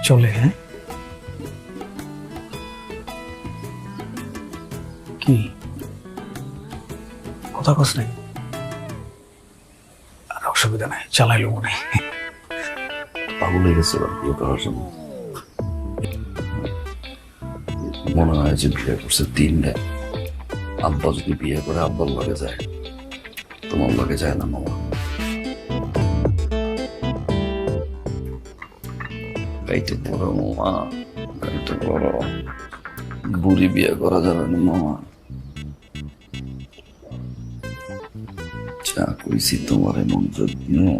চলে। হ্যাঁ, কি কথা কস নাই? আর অসুবিধা নাই, চালাইলো মনে। পাগল হয়ে গেছে বিয়ে করার জন্য। মনে হয় যে বিয়ে করছে 3 দিন। আব্বা যদি বিয়ে করে আব্বার লগে যায়, তোমার লগে যায় না মামা। গাইতে বড় মামা, গাইতে বড়। বুড়ি বিয়ে করা যাবে না মামা। যা কইছি তোমার মনোযোগ দিও।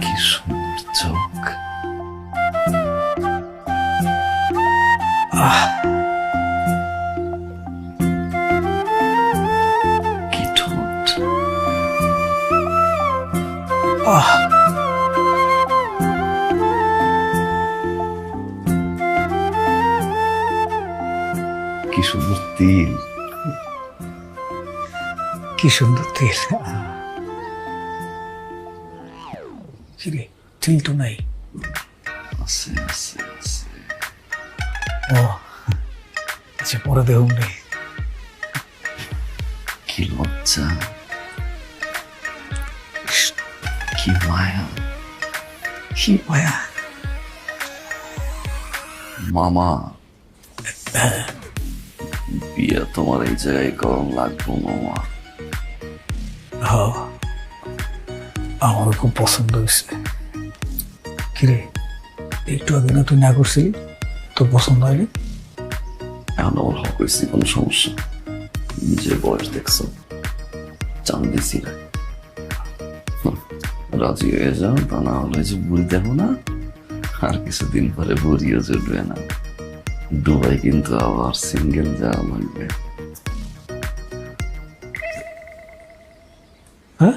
কি সুন্দর চোখ। কি ঠোঁট। আহ, কি সুন্দর তিল। কি সুন্দর তিল। কিরে, তিল তো নাই। আছে আছে আছে। ও আচ্ছা, পরে দেখুন রে। কি লজ্জা, কি মায়া। কি মায়া। মামা, বিয়ে তোমার এই জায়গায় গরম লাগবো মামা। হ্যাঁ, আমার খুব পছন্দ হয়েছে। কিরে, একটু আগে না তুই না করছিলি তোর পছন্দ হয়নি? এখন আমার হক হয়েছি, কোনো সমস্যা। নিজের বয়স দেখছো, চান দিছি না। রাজি হয়ে যাও, তা না হলে যে বুড়ি দেখো না, আর কিছুদিন পরে বুড়িও জুটবে না। দুবাই কিন্তু আবার সিঙ্গেল যাওয়া লাগবে। হ্যাঁ,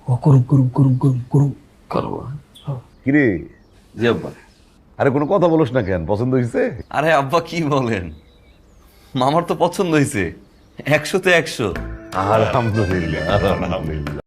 ও করুম করুম করুম করুম করুম। করবো। কিরে, জি আব্বা। আরে কোনো কথা বলিস না কেন? পছন্দ হয়েছে? আরে আব্বা কি বলেন, মামার তো পছন্দ হয়েছে, 100-তে 100। আলহামদুলিল্লাহ, আলহামদুলিল্লাহ।